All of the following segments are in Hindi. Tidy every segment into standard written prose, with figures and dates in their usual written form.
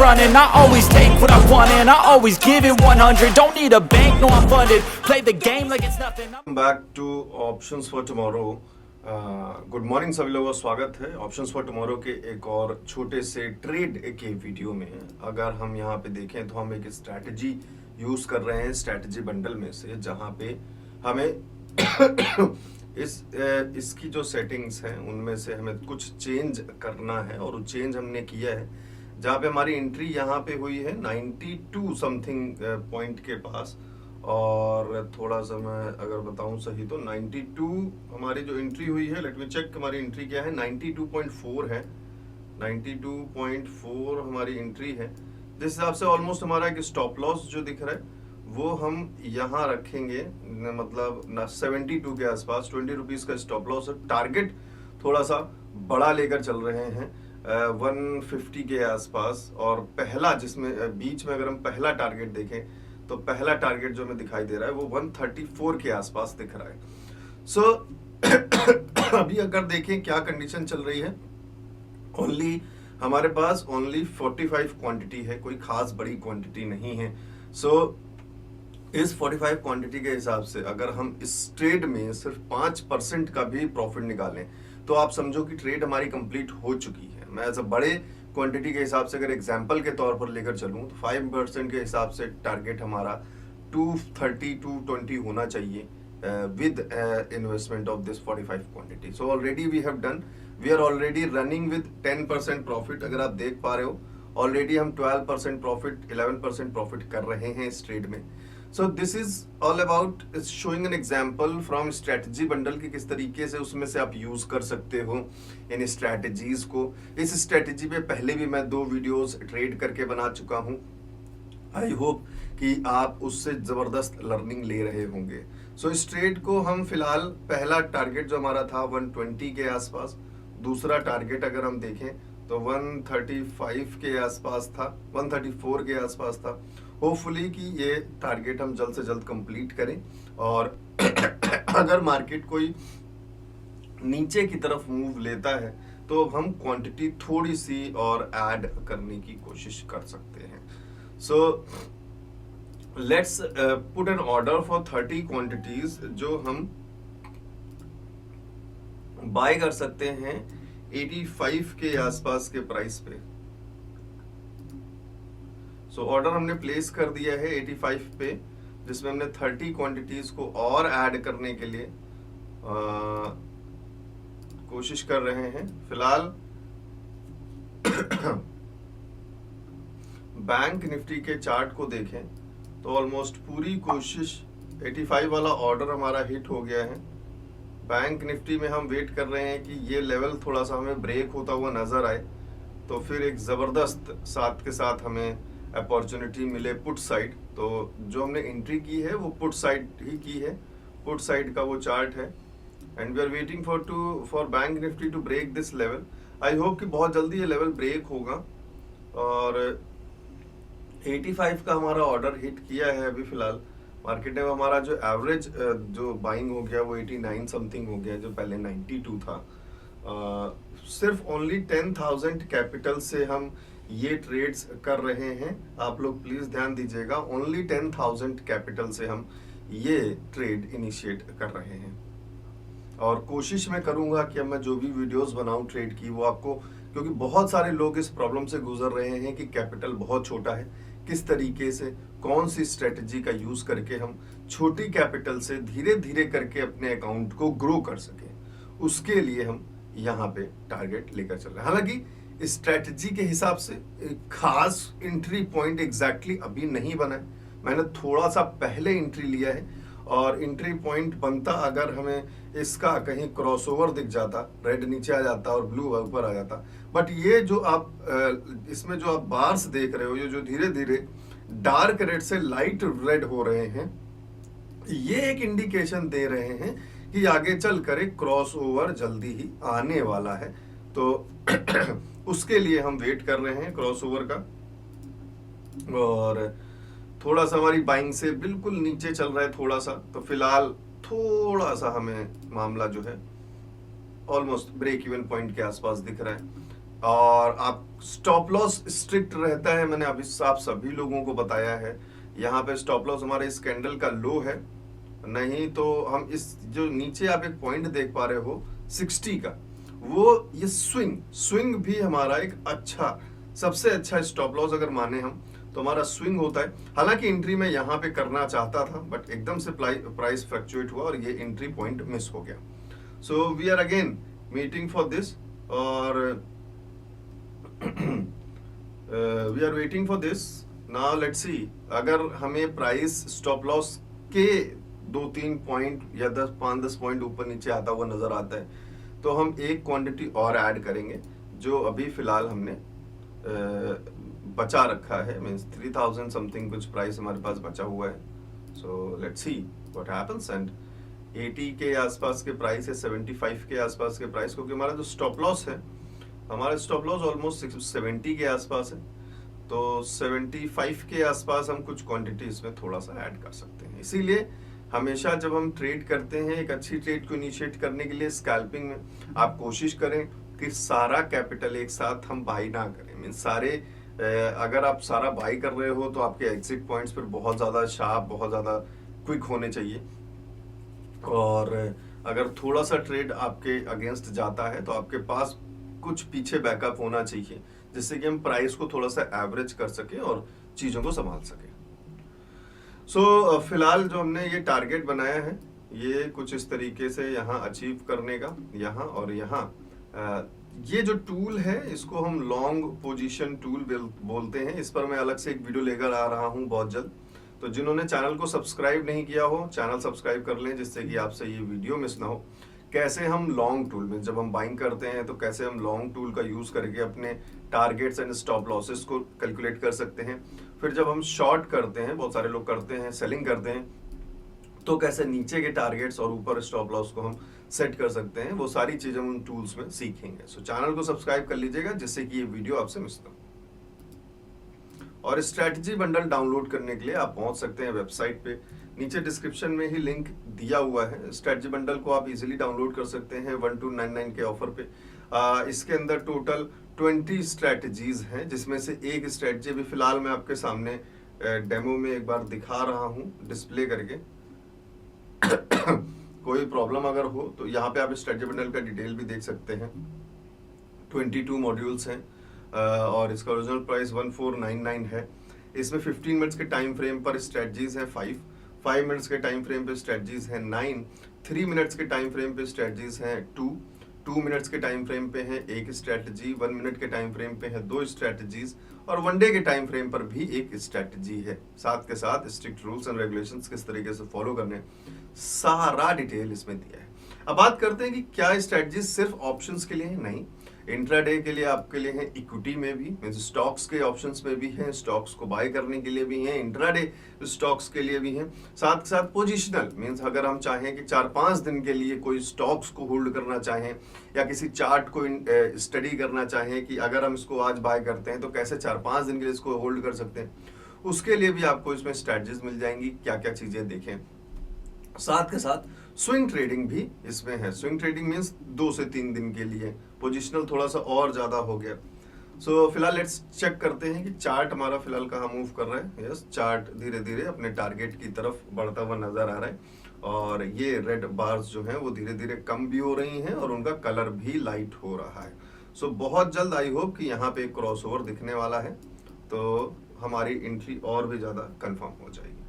running. I always take what I want and I always give it 100. Don't need a bank, no I'm funded. Play the game like it's nothing. Back two options for tomorrow. Good morning सभी लोगों का स्वागत है ऑप्शंस फॉर टुमारो के एक और छोटे से ट्रेड के वीडियो में। अगर हम यहाँ पे देखें तो हम एक स्ट्रैटेजी यूज कर रहे हैं स्ट्रैटेजी बंडल में से, जहाँ पे हमें इसकी जो सेटिंग्स हैं उनमें से हमें कुछ चेंज करना है, और वो चेंज हमने किया है जहाँ पे हमारी एंट्री यहाँ पे हुई है 92 समथिंग पॉइंट के पास, और थोड़ा सा मैं अगर बताऊं सही तो 92 हमारी जो एंट्री हुई है, लेट मी चेक हमारी एंट्री क्या है, 92.4 है, 92.4 हमारी एंट्री है। जिस हिसाब से ऑलमोस्ट हमारा एक स्टॉप लॉस जो दिख रहा है वो हम यहाँ रखेंगे, मतलब 72 के आसपास 20 रुपीज का स्टॉप लॉस है। टारगेट थोड़ा सा बड़ा लेकर चल रहे हैं 150 के आसपास, और पहला जिसमें बीच में अगर हम पहला टारगेट देखें तो पहला टारगेट जो हमें दिखाई दे रहा है वो 134 के आसपास दिख रहा है। सो अभी अगर देखें क्या कंडीशन चल रही है, ओनली हमारे पास ओनली 45 क्वांटिटी है, कोई खास बड़ी क्वांटिटी नहीं है। सो इस 45 क्वांटिटी के हिसाब से अगर हम इस ट्रेड में सिर्फ 5% का भी प्रॉफिट निकालें तो आप समझो कि ट्रेड हमारी कंप्लीट हो चुकी है। मैं ऐसा बड़े क्वांटिटी के हिसाब से अगर एग्जांपल के तौर पर लेकर चलूं तो 5% के हिसाब से टारगेट हमारा 230-220 होना चाहिए with investment of this 45 quantity. So already we have done, we are already running with 10% profit। अगर आप देख पा रहे हो ऑलरेडी हम 12% प्रॉफिट 11% प्रॉफिट कर रहे हैं इस ट्रेड में। So this is all about showing an example from strategy bundle की किस तरीके से उसमें से आप यूज कर सकते हो इन स्ट्रेटजीज को। इस स्ट्रेटजी पे पहले भी मैं 2 वीडियोस ट्रेड करके बना चुका हूं। आई होप कि आप उससे जबरदस्त लर्निंग ले रहे होंगे। सो इस ट्रेड को हम फिलहाल पहला टारगेट जो हमारा था 120 के आसपास, दूसरा टारगेट अगर हम देखें तो 135 के आसपास था, 134 के आसपास था। होपफुली कि ये टारगेट हम जल्द से जल्द कंप्लीट करें, और अगर मार्केट कोई नीचे की तरफ मूव लेता है तो हम क्वांटिटी थोड़ी सी और ऐड करने की कोशिश कर सकते हैं। So let's put an order for 30 quantities जो हम बाय कर सकते हैं 85 के आसपास के प्राइस पे। सो ऑर्डर हमने प्लेस कर दिया है 85 पे, जिसमें हमने 30 क्वांटिटीज को और ऐड करने के लिए कोशिश कर रहे हैं। फिलहाल बैंक निफ्टी के चार्ट को देखें तो ऑलमोस्ट पूरी कोशिश 85 वाला ऑर्डर हमारा हिट हो गया है। बैंक निफ्टी में हम वेट कर रहे हैं कि ये लेवल थोड़ा सा हमें ब्रेक होता हुआ नजर आए तो फिर एक जबरदस्त साथ के साथ हमें अपॉर्चुनिटी मिले पुट साइड। तो जो हमने एंट्री की है वो पुट साइड ही की है, पुट साइड का वो चार्ट है, and we are waiting for bank Nifty to break this level. I hope कि बहुत जल्दी ये लेवल ब्रेक होगा, और 85 का हमारा ऑर्डर हिट किया है अभी फिलहाल मार्केट में। हमारा जो एवरेज जो बाइंग हो गया वो 89 समथिंग हो गया, जो पहले 92 था। सिर्फ ओनली 10,000 कैपिटल से हम ये ट्रेड्स कर रहे हैं। आप लोग प्लीज ध्यान दीजिएगा, ओनली 10,000 कैपिटल से हम ये ट्रेड इनिशिएट कर रहे हैं, और कोशिश मैं करूंगा कि अब मैं जो भी वीडियोस बनाऊं ट्रेड की वो आपको, क्योंकि बहुत सारे लोग इस प्रॉब्लम से गुजर रहे हैं कि कैपिटल बहुत छोटा है, किस तरीके से कौन सी स्ट्रेटजी का यूज करके हम छोटी कैपिटल से धीरे धीरे करके अपने अकाउंट को ग्रो कर सके, उसके लिए हम यहाँ पे टारगेट लेकर चल रहे हैं। हालांकि स्ट्रेटजी के हिसाब से एक खास एंट्री पॉइंट एग्जैक्टली अभी नहीं बना है, मैंने थोड़ा सा पहले एंट्री लिया है, और एंट्री पॉइंट बनता अगर हमें इसका कहीं क्रॉसओवर दिख जाता, रेड नीचे आ जाता और ब्लू ऊपर आ जाता। बट ये जो आप इसमें जो आप बार्स देख रहे हो, ये जो धीरे धीरे डार्क रेड से लाइट रेड हो रहे हैं, ये एक इंडिकेशन दे रहे हैं कि आगे चलकर एक क्रॉसओवर जल्दी ही आने वाला है। तो उसके लिए हम वेट कर रहे हैं क्रॉसओवर का, और थोड़ा सा हमारी बाइंग से बिल्कुल नीचे चल रहा है थोड़ा सा, तो फिलहाल थोड़ा सा हमें मामला जो है ऑलमोस्ट ब्रेक इवन पॉइंट के आसपास दिख रहा है। और आप स्टॉप लॉस स्ट्रिक्ट रहता है, मैंने अभी आप सभी लोगों को बताया है। यहाँ पे स्टॉप लॉस हमारे इस कैंडल का लो है, नहीं तो हम इस जो नीचे आप एक पॉइंट देख पा रहे हो 60 का, वो ये स्विंग भी हमारा एक अच्छा, सबसे अच्छा स्टॉप लॉस अगर माने हम तो हमारा स्विंग होता है। हालांकि एंट्री मैं यहाँ पे करना चाहता था, बट एकदम से प्राइस फ्लक्चुएट हुआ और ये एंट्री पॉइंट मिस हो गया। So we are again meeting for this, और we are waiting for this. Now let's see, अगर हमें प्राइस स्टॉप लॉस के 2-3 पॉइंट या 5-10 पॉइंट ऊपर नीचे आता हुआ नजर आता है, तो हम एक क्वांटिटी और ऐड करेंगे, जो अभी फिलहाल हमने बचा रखा है, मींस 3000 समथिंग कुछ प्राइस हमारे पास बचा हुआ है। So let's see what happens. And 80 के आसपास के प्राइस है, 75 के आसपास के प्राइस, क्योंकि हमारा जो स्टॉप लॉस है, हमारा स्टॉप लॉस ऑलमोस्ट 70 के आसपास है, तो 75 के आसपास हम कुछ क्वांटिटी इसमें थोड़ा सा ऐड कर सकते हैं। इसीलिए हमेशा जब हम ट्रेड करते हैं, एक अच्छी ट्रेड को इनिशिएट करने के लिए स्कैल्पिंग में आप कोशिश करें कि सारा कैपिटल एक साथ हम बाई ना करें। मीन सारे अगर आप सारा बाई कर रहे हो तो आपके एग्जिट पॉइंट्स फिर बहुत ज़्यादा शार्प, बहुत ज़्यादा क्विक होने चाहिए, और अगर थोड़ा सा ट्रेड आपके अगेंस्ट जाता है तो आपके पास कुछ पीछे बैकअप होना चाहिए, जिससे कि हम प्राइस को थोड़ा सा एवरेज कर सके और चीज़ों को संभाल सके। सो फिलहाल जो हमने ये टारगेट बनाया है, ये कुछ इस तरीके से यहाँ अचीव करने का, यहाँ और यहाँ। ये जो टूल है इसको हम लॉन्ग पोजीशन टूल बोलते हैं। इस पर मैं अलग से एक वीडियो लेकर आ रहा हूँ बहुत जल्द, तो जिन्होंने चैनल को सब्सक्राइब नहीं किया हो, चैनल सब्सक्राइब कर लें, जिससे कि आपसे ये वीडियो मिस ना हो। कैसे हम लॉन्ग टूल में जब हम बाइंग करते हैं तो कैसे हम लॉन्ग टूल का यूज करके अपने टारगेट्स एंड स्टॉप लॉसेस को कैलकुलेट कर सकते हैं। फिर जब हम शॉर्ट करते हैं, बहुत सारे लोग करते हैं, सेलिंग करते हैं, तो कैसे नीचे के टारगेट्स और ऊपर स्टॉप लॉस को हम सेट कर सकते हैं, वो सारी चीजें हम उन टूल्स में सीखेंगे। सो चैनल को सब्सक्राइब कर लीजिएगा, जिससे कि ये वीडियो आपसे मिस ना हो। और स्ट्रैटेजी बंडल डाउनलोड करने के लिए आप पहुंच सकते हैं वेबसाइट पे, नीचे डिस्क्रिप्शन में ही लिंक दिया हुआ है। स्ट्रैटेजी बंडल को आप इजीली डाउनलोड कर सकते हैं 1299 के ऑफर पे। इसके अंदर टोटल 20 स्ट्रैटेजीज हैं, जिसमें से एक स्ट्रैटेजी भी फिलहाल मैं आपके सामने डेमो में एक बार दिखा रहा हूँ डिस्प्ले करके। कोई प्रॉब्लम अगर हो तो यहाँ पे आप स्ट्रैटेजी बंडल का डिटेल भी देख सकते हैं। 22 मॉड्यूल्स हैं, और इसका ओरिजिनल प्राइस 1499 है। इसमें 15 मिनट्स के टाइम फ्रेम पर स्ट्रैटेजीज है 5 मिनट्स के टाइम फ्रेम पे स्ट्रैटेजीज है 9, 3 मिनट्स के टाइम फ्रेम पे स्ट्रैटेजीज है 2 मिनट्स के टाइम फ्रेम पे है एक स्ट्रैटेजी, 1 मिनट के टाइम फ्रेम पे है 2 स्ट्रैटेजीज, और 1 डे के टाइम फ्रेम पर भी एक स्ट्रैटेजी है। साथ के साथ स्ट्रिक्ट रूल्स एंड रेगुलेशंस किस तरीके से फॉलो करने, सारा डिटेल इसमें दिया है। अब बात करते हैं कि क्या स्ट्रैटेजी सिर्फ ऑप्शंस के लिए है? नहीं, इंट्राडे के लिए आपके लिए है, इक्विटी में भी, मींस स्टॉक्स के ऑप्शंस में भी है, स्टॉक्स को बाय करने के लिए भी है, इंट्राडे स्टॉक्स के लिए भी है। साथ के साथ पोजिशनल, मींस अगर हम चाहें कि 4-5 दिन के लिए कोई स्टॉक्स को होल्ड करना चाहें, या किसी चार्ट को स्टडी करना चाहें कि अगर हम इसको आज बाय करते हैं तो कैसे 4-5 दिन के लिए इसको होल्ड कर सकते हैं, उसके लिए भी आपको इसमें स्ट्रैटेजीज मिल जाएंगी, क्या क्या चीजें देखें। साथ के साथ स्विंग ट्रेडिंग भी इसमें है। स्विंग ट्रेडिंग मींस 2 से 3 दिन के लिए, पोजिशनल थोड़ा सा और ज्यादा हो गया। सो फिलहाल लेट्स चेक करते हैं कि चार्ट हमारा फिलहाल कहाँ मूव कर रहा है। यस, चार्ट धीरे धीरे अपने टारगेट की तरफ बढ़ता हुआ नजर आ रहा है, और ये रेड बार्स जो हैं वो धीरे धीरे कम भी हो रही हैं और उनका कलर भी लाइट हो रहा है। सो बहुत जल्द आई होप कि यहाँ पे एक क्रॉसओवर दिखने वाला है, तो हमारी एंट्री और भी ज्यादा कंफर्म हो जाएगी।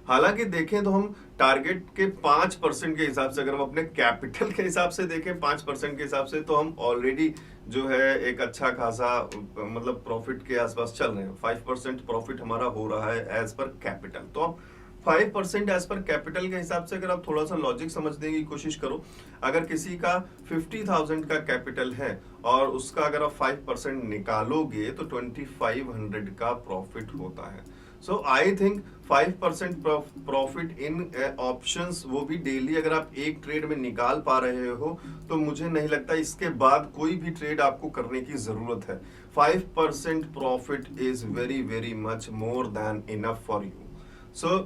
हालांकि देखें तो हम टारगेट के 5% के हिसाब से, अगर हम अपने कैपिटल के हिसाब से देखें 5% के हिसाब से, तो हम ऑलरेडी जो है एक अच्छा खासा मतलब प्रॉफिट के आसपास चल रहे हैं। 5% प्रॉफिट हमारा हो रहा है एज पर कैपिटल। तो आप 5% एज पर कैपिटल के हिसाब से अगर आप थोड़ा सा लॉजिक समझने की कोशिश करो, अगर किसी का 50,000 का कैपिटल है और उसका अगर आप 5% निकालोगे तो 2500 का प्रॉफिट होता है। So I think 5% profit in options, वो भी डेली अगर आप एक ट्रेड में निकाल पा रहे हो, तो मुझे नहीं लगता इसके बाद कोई भी ट्रेड आपको करने की जरूरत है। 5% profit is very very much more than enough for you. So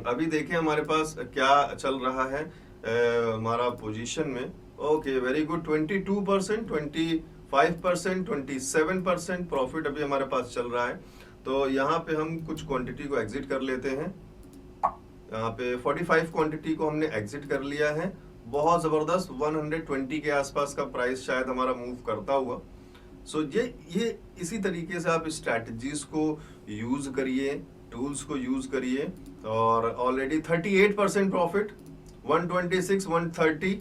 अभी देखें हमारे पास क्या चल रहा है हमारा पोजीशन में, ओके, वेरी गुड। 22%, 25%, 27% प्रॉफिट अभी हमारे पास चल रहा है। तो यहाँ पे हम कुछ क्वांटिटी को एग्जिट कर लेते हैं। यहाँ पे 45 क्वांटिटी को हमने एग्जिट कर लिया है। बहुत जबरदस्त 120 के आसपास का प्राइस शायद हमारा मूव करता हुआ। सो ये इसी तरीके से आप स्ट्रैटेजीज को यूज करिए, टूल्स को यूज करिए। और ऑलरेडी 38% प्रॉफिट, 126, 130,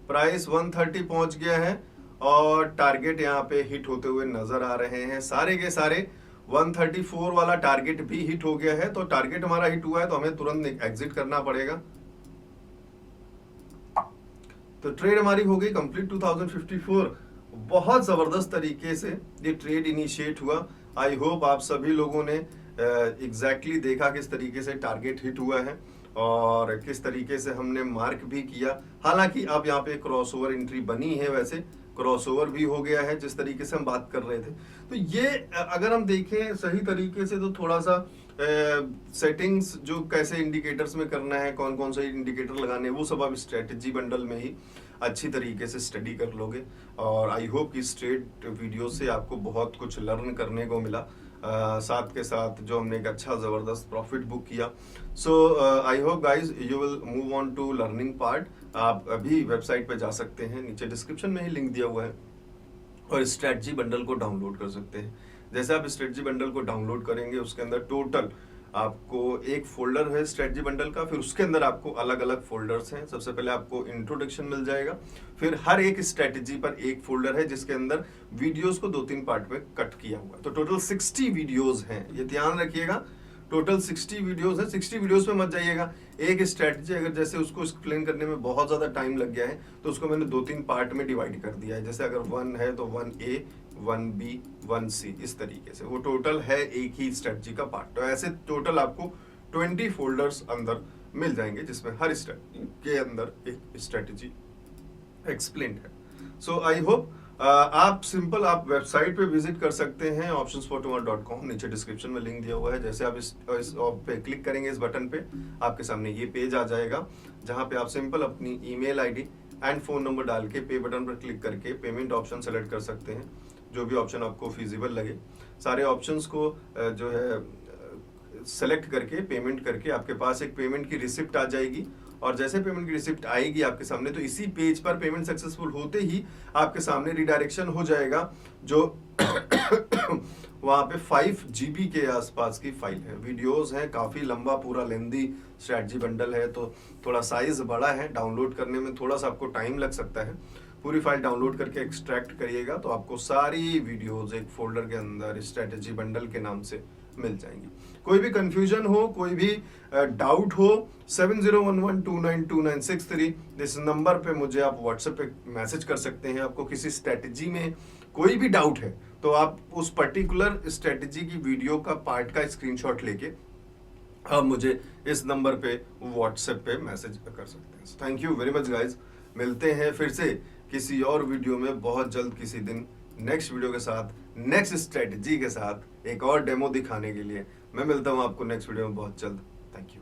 प्राइस 130 पहुंच गया है और टारगेट यहाँ पे हिट होते हुए नजर आ रहे हैं। सारे के सारे 134 वाला टारगेट भी हिट हो गया है। तो टारगेट हमारा हिट हुआ है तो हमें तुरंत एग्जिट करना पड़ेगा। तो ट्रेड हमारी हो गई कंप्लीट 2054। बहुत जबरदस्त तरीके से ये ट्रेड इनिशिएट हुआ। आई होप आप सभी लोगों ने एग्जैक्टली देखा किस तरीके से टारगेट हिट हुआ है और किस तरीके से हमने मार्क भी किया। हालांकि अब यहाँ पे क्रॉसओवर एंट्री बनी है, वैसे क्रॉसओवर भी हो गया है जिस तरीके से हम बात कर रहे थे। तो ये अगर हम देखें सही तरीके से तो थोड़ा सा सेटिंग्स जो कैसे इंडिकेटर्स में करना है, कौन कौन से इंडिकेटर लगाने हैं, वो सब आप स्ट्रेटजी बंडल में ही अच्छी तरीके से स्टडी कर लोगे। और आई होप कि इस ट्रेड वीडियो से आपको बहुत कुछ लर्न करने को मिला। साथ के साथ जो हमने एक अच्छा ज़बरदस्त प्रॉफिट बुक किया। So I hope guys you will move on to learning part. आप अभी वेबसाइट पे जा सकते हैं, नीचे डिस्क्रिप्शन में ही लिंक दिया हुआ है, और स्ट्रेटजी बंडल को डाउनलोड कर सकते हैं। जैसे आप स्ट्रेटजी बंडल को डाउनलोड करेंगे उसके अंदर टोटल आपको एक फोल्डर है स्ट्रेटजी बंडल का, फिर उसके अंदर आपको अलग अलग फोल्डर्स हैं। सबसे पहले आपको इंट्रोडक्शन मिल जाएगा, फिर हर एक स्ट्रेटजी पर एक फोल्डर है जिसके अंदर वीडियोस को 2-3 पार्ट में कट किया हुआ है। तो टोटल 60 वीडियोस हैं, ये ध्यान रखिएगा। टोटल 60 वीडियोस है। 60 वीडियोस में मत जाइएगा। एक स्ट्रेटजी अगर जैसे उसको एक्सप्लेन करने में बहुत ज्यादा टाइम लग गया है तो उसको मैंने 2-3 पार्ट में डिवाइड कर दिया है। जैसे अगर 1 है तो 1A, 1B, 1C, इस तरीके से वो टोटल है एक ही स्ट्रेटजी का पार्ट। तो ऐसे टोटल आपको 20 फोल्डर्स अंदर मिल जाएंगे जिसमें हर स्ट्रेटजी के अंदर एक स्ट्रेटजी एक्सप्लेन है। सो आई होप आप सिंपल आप वेबसाइट पे विजिट कर सकते हैं optionsfortomorrow.com। नीचे डिस्क्रिप्शन में लिंक दिया हुआ है। जैसे आप इस पे क्लिक करेंगे इस बटन पे, आपके सामने ये पेज आ जाएगा जहां पे आप सिंपल अपनी email ID and phone number डाल के पे बटन पर क्लिक करके पेमेंट ऑप्शन सेलेक्ट कर सकते हैं, जो भी ऑप्शन आपको फिजिबल लगे। सारे ऑप्शंस को जो है सेलेक्ट करके पेमेंट करके आपके पास एक पेमेंट की रिसिप्ट आ जाएगी। और जैसे पेमेंट की रिसिप्ट आएगी आपके सामने तो इसी पेज पर पेमेंट सक्सेसफुल होते ही आपके सामने रिडायरेक्शन हो जाएगा जो वहां पे 5 GB के आसपास की फाइल है। वीडियोस हैं, काफी लंबा पूरा लेंदी स्ट्रेटजी बंडल है, तो थोड़ा साइज बड़ा है, डाउनलोड करने में थोड़ा सा आपको टाइम लग सकता है। पूरी फाइल डाउनलोड करके एक्सट्रैक्ट करिएगा तो आपको सारी वीडियोस एक फोल्डर के अंदर स्ट्रेटजी बंडल के नाम से मिल जाएंगी। कोई भी कंफ्यूजन हो, कोई भी डाउट हो, 7011292963 इस नंबर पे मुझे आप व्हाट्सएप पे मैसेज कर सकते हैं। आपको किसी स्ट्रेटजी में कोई भी डाउट है तो आप उस पर्टिकुलर स्ट्रेटजी की वीडियो का पार्ट का स्क्रीनशॉट लेके आप मुझे इस नंबर पे व्हाट्सएप पे मैसेज कर सकते हैं। Thank you very much guys. मिलते हैं फिर से किसी और वीडियो में बहुत जल्द, किसी दिन नेक्स्ट वीडियो के साथ, नेक्स्ट स्ट्रेटजी के साथ, एक और डेमो दिखाने के लिए। मैं मिलता हूं आपको नेक्स्ट वीडियो में बहुत जल्द। Thank you.